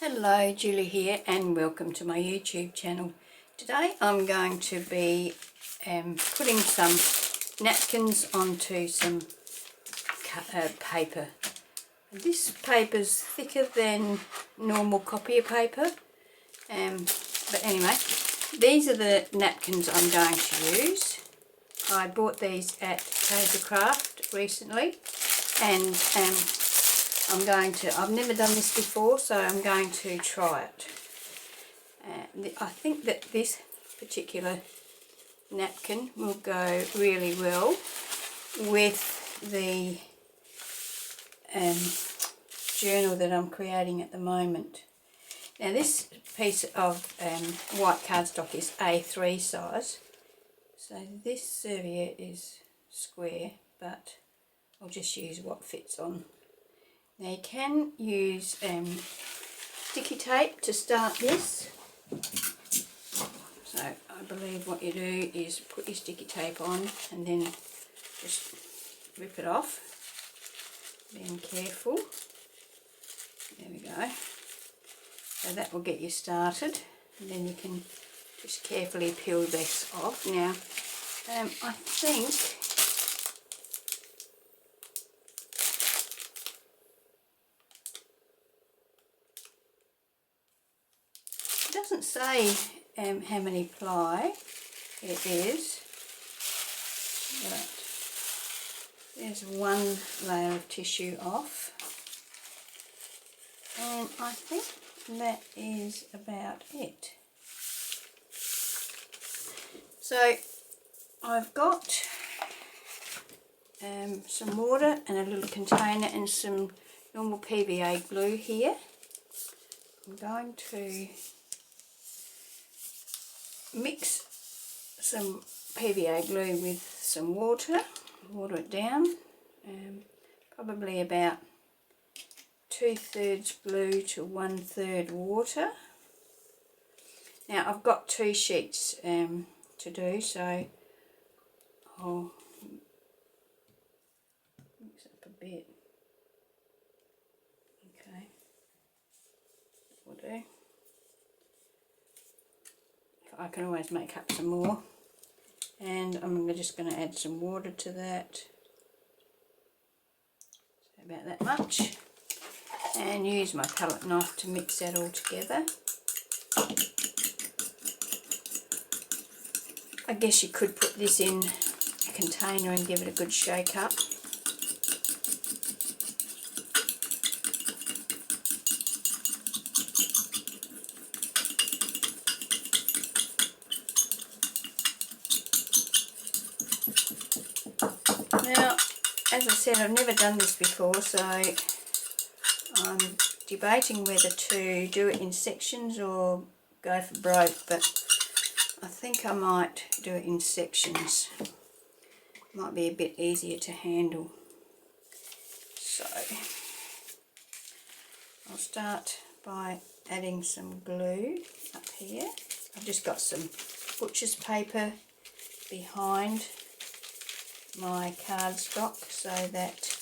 Hello, Julie here and welcome to my YouTube channel. Today I'm going to be putting some napkins onto some paper. This paper's thicker than normal copier paper, but anyway, these are the napkins I'm going to use. I bought these at Kaisercraft recently, and I've never done this before, so I'm going to try it. I think that this particular napkin will go really well with the journal that I'm creating at the moment. Now this piece of white cardstock is A3 size, so this serviette is square, but I'll just use what fits on. Now you can use sticky tape to start this. So I believe what you do is put your sticky tape on and then just rip it off. Being careful. There we go. So that will get you started, and then you can just carefully peel this off. Now I think it doesn't say how many ply it is, but there's one layer of tissue off, and I think that is about it. So I've got some water and a little container and some normal PVA glue here. I'm going to mix some PVA glue with some water it down, probably about 2/3 glue to 1/3 water. Now I've got 2 sheets to do, so I'll mix up a bit. Okay, that will do. I can always make up some more, and I'm just going to add some water to that, so about that much, and use my palette knife to mix that all together. I guess you could put this in a container and give it a good shake up. Now, as I said, I've never done this before, so I'm debating whether to do it in sections or go for broke, but I think I might do it in sections. Might be a bit easier to handle. So I'll start by adding some glue up here. I've just got some butcher's paper behind my cardstock so that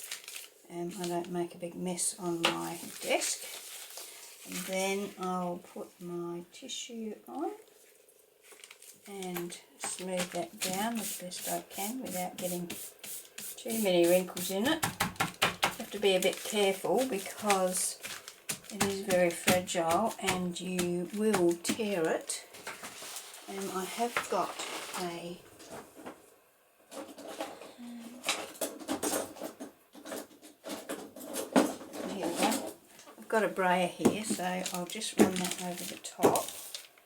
I don't make a big mess on my desk. And then I'll put my tissue on and smooth that down as best I can without getting too many wrinkles in it. You have to be a bit careful because it is very fragile and you will tear it. And I have got a here we go. I've got a brayer here, so I'll just run that over the top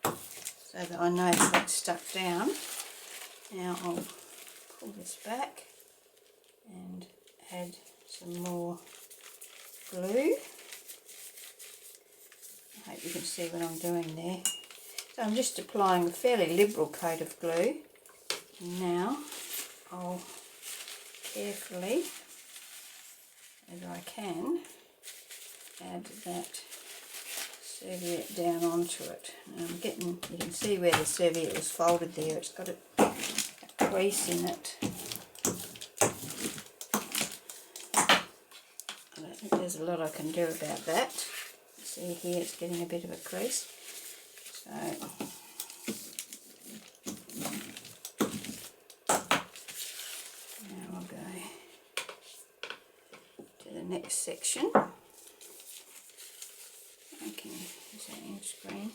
so that I know that that's stuck down. Now I'll pull this back and add some more glue. I hope you can see what I'm doing there. So I'm just applying a fairly liberal coat of glue. Now I'll carefully, as I can, add that serviette down onto it. And you can see where the serviette was folded there. It's got a crease in it. I don't think there's a lot I can do about that. Let's see here it's getting a bit of a crease. So now I'll go to the next section. Okay, is that in screen?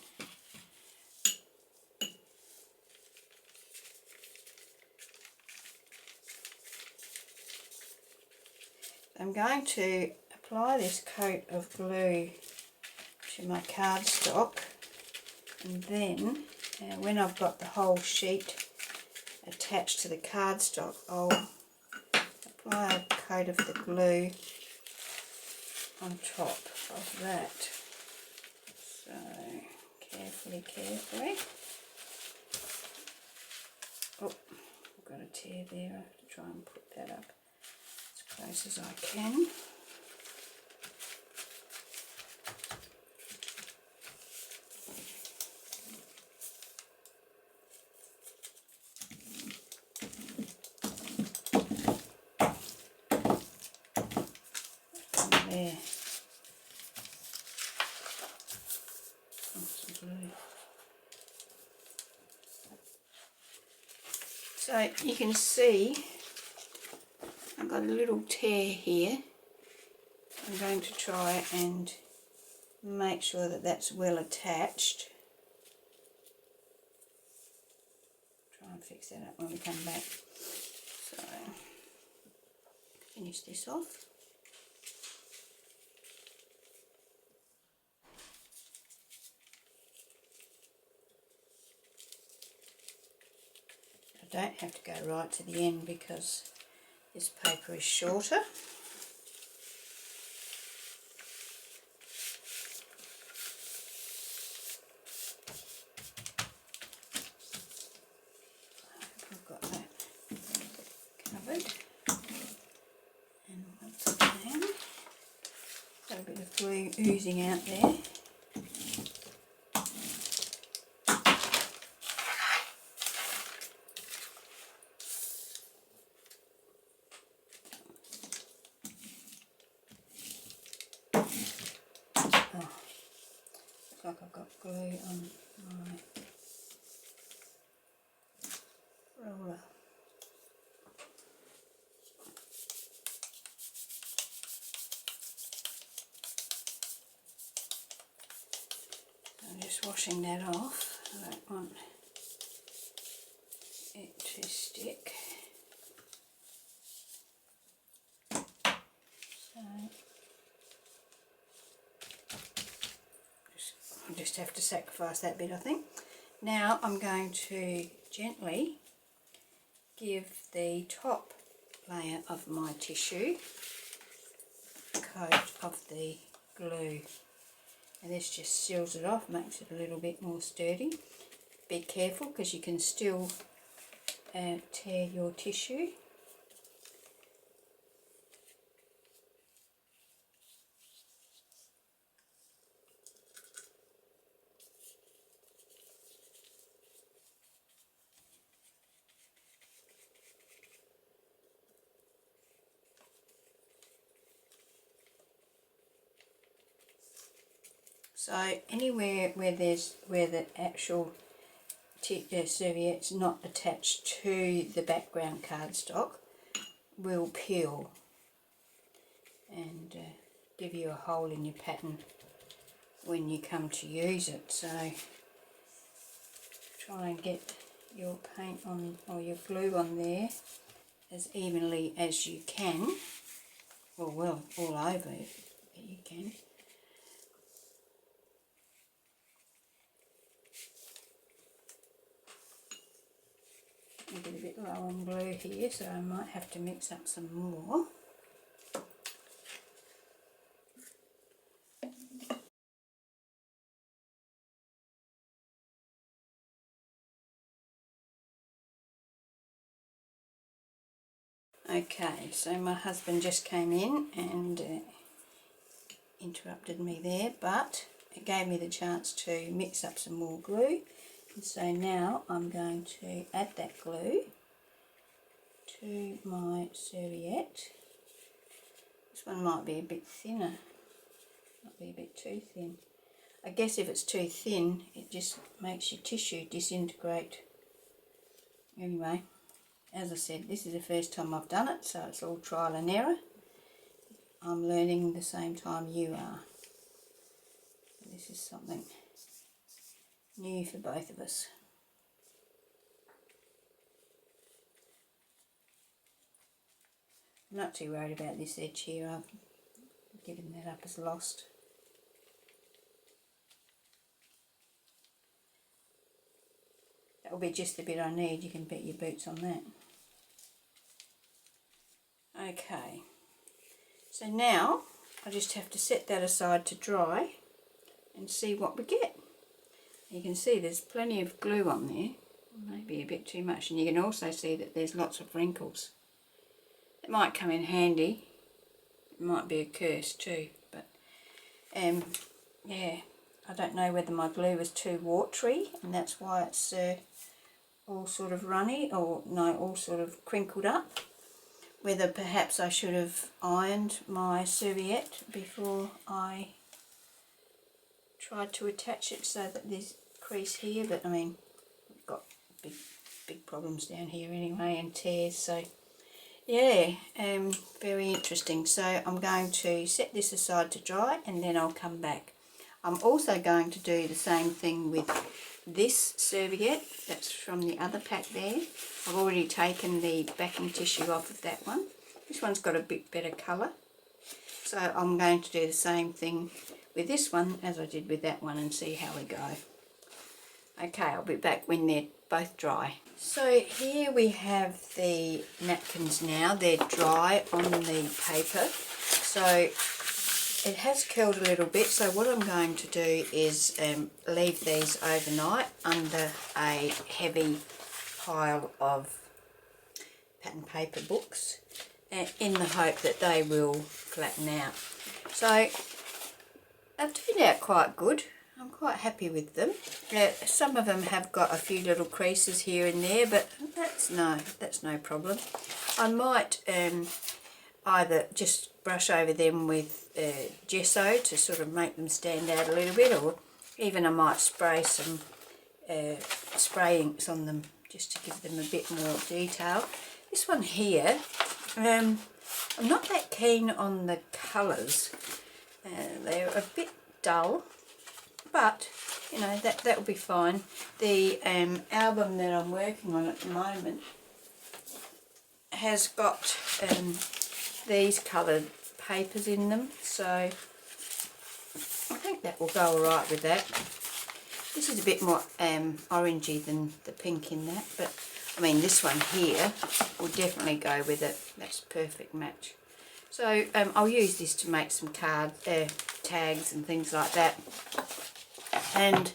I'm going to apply this coat of glue to my cardstock, and then when I've got the whole sheet attached to the cardstock, I'll apply a coat of the glue on top of that. So carefully. Oh, I've got a tear there. I have to try and put that up as close as I can. There. So you can see I've got a little tear here. I'm going to try and make sure that that's well attached. Try and fix that up when we come back. So finish this off. I don't have to go right to the end because this paper is shorter. I've got that covered. And once again, got a bit of glue oozing out there. Like I've got glue on my roller. I'm just washing that off. I don't want it to stick. So I'll just have to sacrifice that bit, I think. Now I'm going to gently give the top layer of my tissue a coat of the glue, and this just seals it off, makes it a little bit more sturdy. Be careful because you can still tear your tissue. So anywhere where the actual serviette's not attached to the background cardstock will peel and give you a hole in your pattern when you come to use it. So try and get your paint on, or your glue on there, as evenly as you can, or well all over if you can. I get a bit low on glue here, so I might have to mix up some more. Okay, so my husband just came in and interrupted me there, but it gave me the chance to mix up some more glue. And so now I'm going to add that glue to my serviette. This one might be a bit thinner, might be a bit too thin. I guess if it's too thin, it just makes your tissue disintegrate. Anyway, as I said, this is the first time I've done it, so it's all trial and error. I'm learning the same time you are. This is something new for both of us. I'm not too worried about this edge here. I've given that up as lost. That'll be just the bit I need. You can bet your boots on that. Okay, so now I just have to set that aside to dry and see what we get. You can see there's plenty of glue on there, maybe a bit too much, and you can also see that there's lots of wrinkles. It might come in handy, it might be a curse too, but yeah, I don't know whether my glue is too watery and that's why it's all sort of runny, or no, all sort of crinkled up. Whether perhaps I should have ironed my serviette before I tried to attach it so that there's crease here, but I mean, I've got big problems down here anyway, and tears, so yeah, very interesting. So I'm going to set this aside to dry and then I'll come back. I'm also going to do the same thing with this serviette that's from the other pack there. I've already taken the backing tissue off of that one. This one's got a bit better colour, so I'm going to do the same thing with this one as I did with that one and see how we go. Okay, I'll be back when they're both dry. So here we have the napkins now. They're dry on the paper, so it has curled a little bit, so what I'm going to do is leave these overnight under a heavy pile of pattern paper books in the hope that they will flatten out. So they've turned out quite good. I'm quite happy with them. Some of them have got a few little creases here and there, but that's no problem. I might either just brush over them with gesso to sort of make them stand out a little bit, or even I might spray some spray inks on them just to give them a bit more detail. This one here, I'm not that keen on the colours. They're a bit dull, but you know, that will be fine. The album that I'm working on at the moment has got these coloured papers in them, so I think that will go alright with that. This is a bit more orangey than the pink in that, but I mean this one here will definitely go with it. That's a perfect match. So I'll use this to make some card tags and things like that. And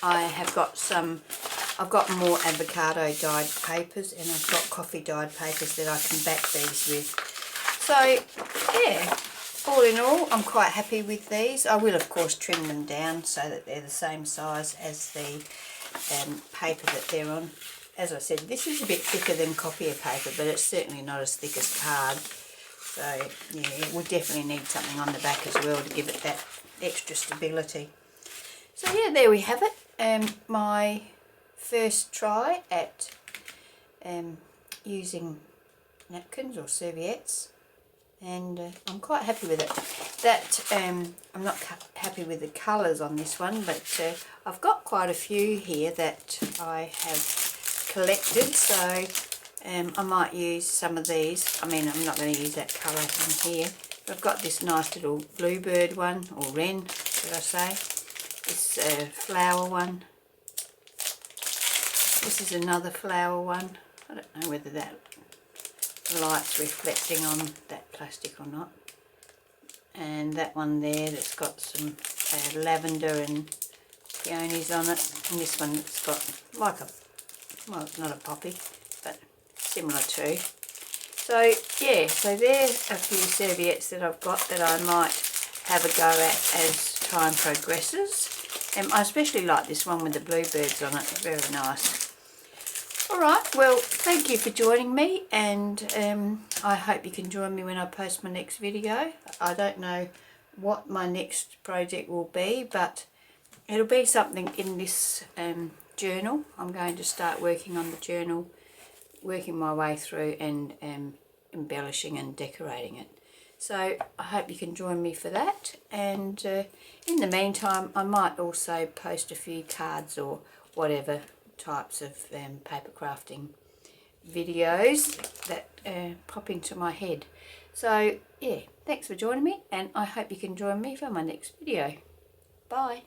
I have got I've got more avocado dyed papers, and I've got coffee dyed papers that I can back these with. So yeah, all in all, I'm quite happy with these. I will of course trim them down so that they're the same size as the paper that they're on. As I said, this is a bit thicker than copier paper, but it's certainly not as thick as card. So yeah, it will definitely need something on the back as well to give it that extra stability. So yeah, there we have it. My first try at using napkins or serviettes, and I'm quite happy with it. That I'm not happy with the colours on this one, but I've got quite a few here that I have collected, so I might use some of these. I mean, I'm not going to use that colour in here, but I've got this nice little bluebird one, or wren, should I say. This flower one. This is another flower one. I don't know whether that light's reflecting on that plastic or not. And that one there that's got some lavender and peonies on it. And this one that's got like a, well, it's not a poppy, but similar to. So yeah, so there's a few serviettes that I've got that I might have a go at as time progresses. I especially like this one with the bluebirds on it, very nice. Alright, well, thank you for joining me, and I hope you can join me when I post my next video. I don't know what my next project will be, but it'll be something in this journal. I'm going to start working on the journal, working my way through and embellishing and decorating it. So I hope you can join me for that, and in the meantime I might also post a few cards or whatever types of paper crafting videos that pop into my head. So yeah, thanks for joining me, and I hope you can join me for my next video. Bye.